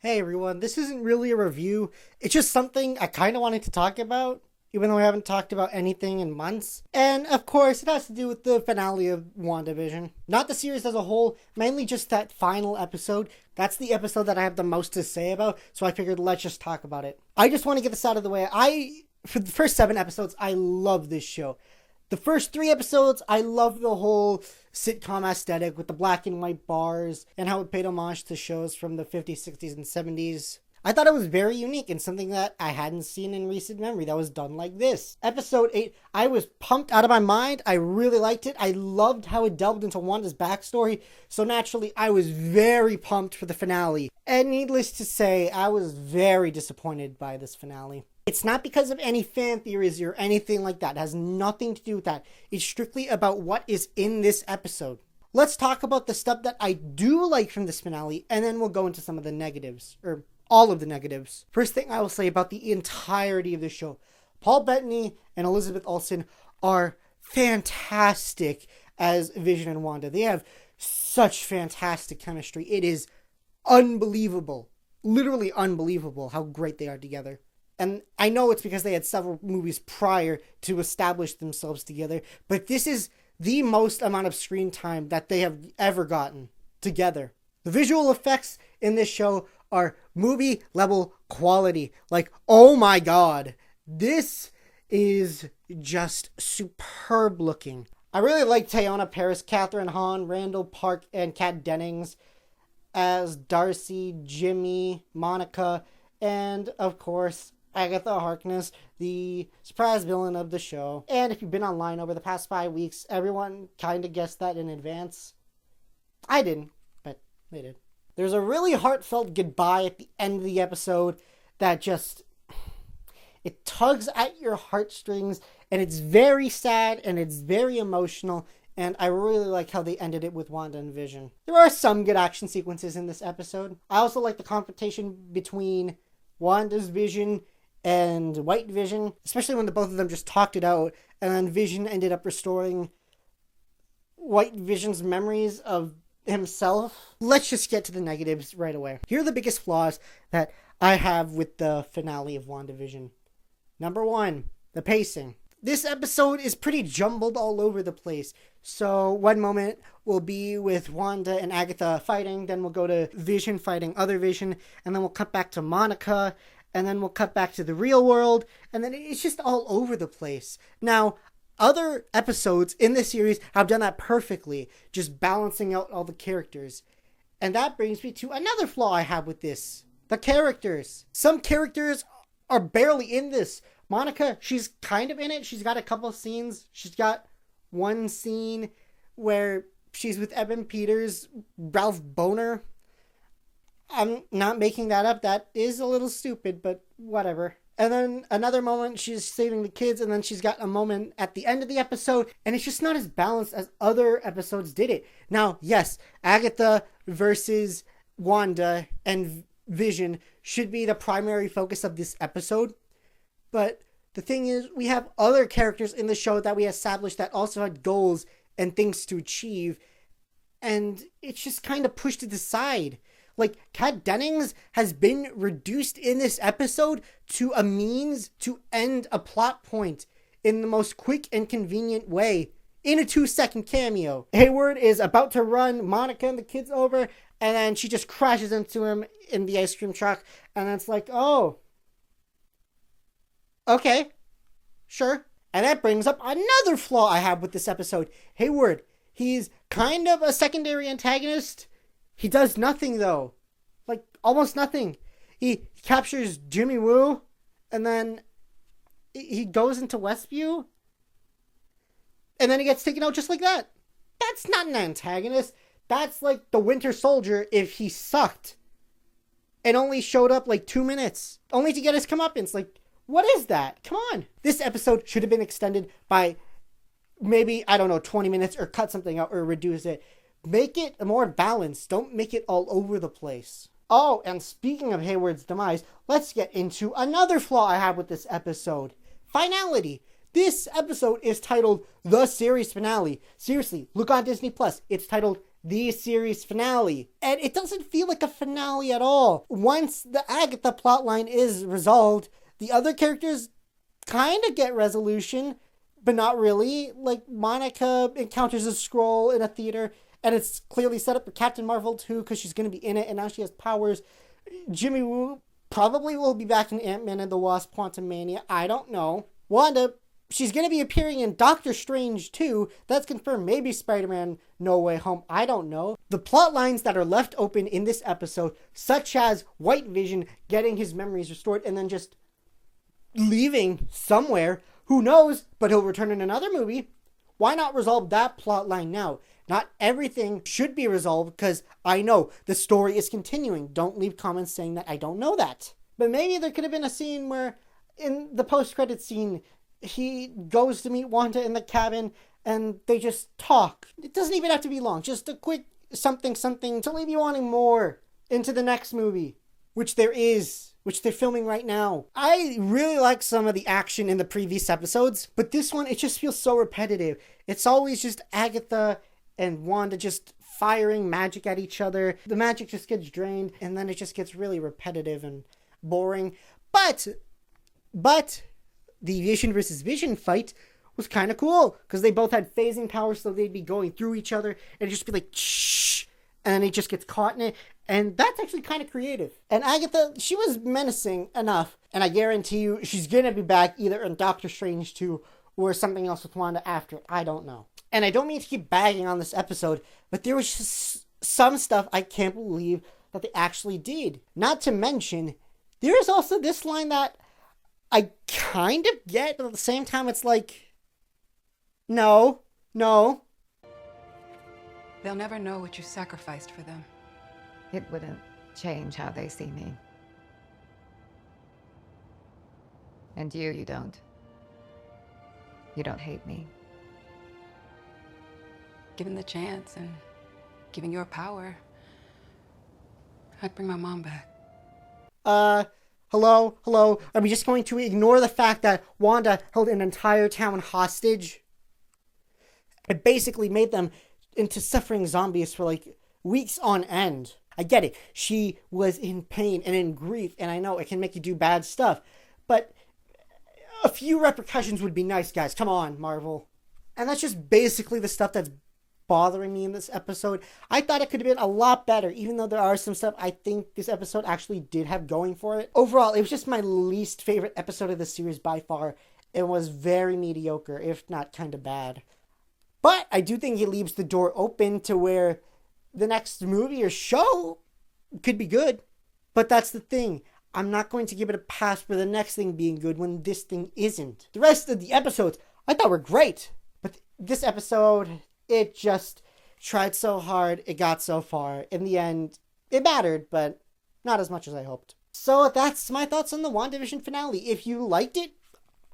Hey everyone, this isn't really a review. It's just something I kind of wanted to talk about, even though I haven't talked about anything in months. And of course, it has to do with the finale of WandaVision. Not the series as a whole, mainly just that final episode. That's the episode that I have the most to say about, so I figured let's just talk about it. I just want to get this out of the way. For the first 7 episodes, I love this show. The first 3 episodes, I love the whole sitcom aesthetic with the black and white bars and how it paid homage to shows from the 50s, 60s, and 70s. I thought it was very unique and something that I hadn't seen in recent memory that was done like this. Episode 8, I was pumped out of my mind. I really liked it. I loved how it delved into Wanda's backstory. So naturally, I was very pumped for the finale. And needless to say, I was very disappointed by this finale. It's not because of any fan theories or anything like that. It has nothing to do with that. It's strictly about what is in this episode. Let's talk about the stuff that I do like from this finale, and then we'll go into some of the negatives, or all of the negatives. First thing I will say about the entirety of the show. Paul Bettany and Elizabeth Olsen are fantastic as Vision and Wanda. They have such fantastic chemistry. It is unbelievable. Literally unbelievable how great they are together. And I know it's because they had several movies prior to establish themselves together, but this is the most amount of screen time that they have ever gotten together. The visual effects in this show are movie level quality. Like, oh my god, this is just superb looking. I really like Teyonah Parris, Catherine Hahn, Randall Park, and Kat Dennings as Darcy, Jimmy, Monica, and of course, Agatha Harkness, the surprise villain of the show. And if you've been online over the past 5 weeks, everyone kind of guessed that in advance. I didn't, but they did. There's a really heartfelt goodbye at the end of the episode that just... it tugs at your heartstrings, and it's very sad, and it's very emotional, and I really like how they ended it with Wanda and Vision. There are some good action sequences in this episode. I also like the confrontation between Wanda's Vision and White Vision, especially when the both of them just talked it out, and then Vision ended up restoring White Vision's memories of himself. Let's just get to the negatives right away. Here are the biggest flaws that I have with the finale of WandaVision. Number 1, the pacing. This episode is pretty jumbled all over the place. So one moment will be with Wanda and Agatha fighting, then we'll go to Vision fighting other Vision, and then we'll cut back to Monica, and then we'll cut back to the real world, and then it's just all over the place. Now, other episodes in this series have done that perfectly, just balancing out all the characters. And that brings me to another flaw I have with this. The characters. Some characters are barely in this. Monica, she's kind of in it. She's got a couple scenes. She's got one scene where she's with Evan Peters, Ralph Boner. I'm not making that up. That is a little stupid, but whatever. And then another moment, she's saving the kids, and then she's got a moment at the end of the episode, and it's just not as balanced as other episodes did it. Now, yes, Agatha versus Wanda and Vision should be the primary focus of this episode, but the thing is, we have other characters in the show that we established that also had goals and things to achieve, and it's just kind of pushed to the side. Like, Kat Dennings has been reduced in this episode to a means to end a plot point in the most quick and convenient way in a 2-second cameo. Hayward is about to run Monica and the kids over, and then she just crashes into him in the ice cream truck, and it's like, oh, okay, sure. And that brings up another flaw I have with this episode. Hayward, he's kind of a secondary antagonist. He does nothing, though. Like, almost nothing. He captures Jimmy Woo, and then he goes into Westview, and then he gets taken out just like that. That's not an antagonist. That's like the Winter Soldier if he sucked and only showed up like 2 minutes, only to get his comeuppance. Like, what is that? Come on. This episode should have been extended by maybe, 20 minutes, or cut something out or reduce it. Make it more balanced. Don't make it all over the place. Oh, and speaking of Hayward's demise, let's get into another flaw I have with this episode. Finality. This episode is titled The Series Finale. Seriously, look on Disney+. It's titled the series finale. And it doesn't feel like a finale at all. Once the Agatha plotline is resolved, the other characters kind of get resolution, but not really. Like, Monica encounters a Skrull in a theater, and it's clearly set up for Captain Marvel too, because she's going to be in it, and now she has powers. Jimmy Woo probably will be back in Ant-Man and the Wasp: Quantumania. I don't know. Wanda, she's going to be appearing in Doctor Strange too. That's confirmed. Maybe Spider-Man No Way Home. I don't know. The plot lines that are left open in this episode, such as White Vision getting his memories restored and then just leaving somewhere, who knows, but he'll return in another movie. Why not resolve that plot line now? Not everything should be resolved, because I know the story is continuing. Don't leave comments saying that I don't know that. But maybe there could have been a scene where, in the post-credits scene, he goes to meet Wanda in the cabin and they just talk. It doesn't even have to be long. Just a quick something to leave you wanting more into the next movie, which there is, which they're filming right now. I really like some of the action in the previous episodes, but this one, it just feels so repetitive. It's always just Agatha and Wanda just firing magic at each other. The magic just gets drained, and then it just gets really repetitive and boring. But the Vision versus Vision fight was kind of cool, because they both had phasing powers, so they'd be going through each other, and it'd just be like, shh, and then he just gets caught in it, and that's actually kind of creative. And Agatha, she was menacing enough, and I guarantee you she's gonna be back either in Doctor Strange 2 or something else with Wanda after it. I don't know. And I don't mean to keep bagging on this episode, but there was just some stuff I can't believe that they actually did. Not to mention, there is also this line that I kind of get, but at the same time it's like, no. They'll never know what you sacrificed for them. It wouldn't change how they see me. And you don't. You don't hate me. Given the chance and given your power, I'd bring my mom back. Hello? Are we just going to ignore the fact that Wanda held an entire town hostage? It basically made them into suffering zombies for like weeks on end. I get it. She was in pain and in grief, and I know it can make you do bad stuff, but a few repercussions would be nice, guys. Come on, Marvel. And that's just basically the stuff that's bothering me in this episode. I thought it could have been a lot better, even though there are some stuff I think this episode actually did have going for it. Overall, it was just my least favorite episode of the series by far. It was very mediocre, if not kind of bad. But I do think it leaves the door open to where the next movie or show could be good. But that's the thing. I'm not going to give it a pass for the next thing being good when this thing isn't. The rest of the episodes I thought were great. But this episode, it just tried so hard, it got so far. In the end, it mattered, but not as much as I hoped. So that's my thoughts on the WandaVision finale. If you liked it,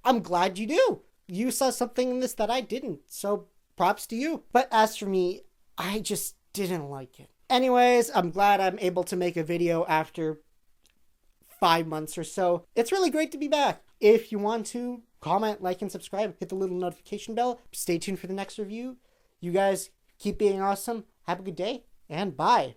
I'm glad you do. You saw something in this that I didn't, so props to you. But as for me, I just didn't like it. Anyways, I'm glad I'm able to make a video after 5 months or so. It's really great to be back. If you want to, comment, like, and subscribe. Hit the little notification bell. Stay tuned for the next review. You guys keep being awesome. Have a good day, and bye.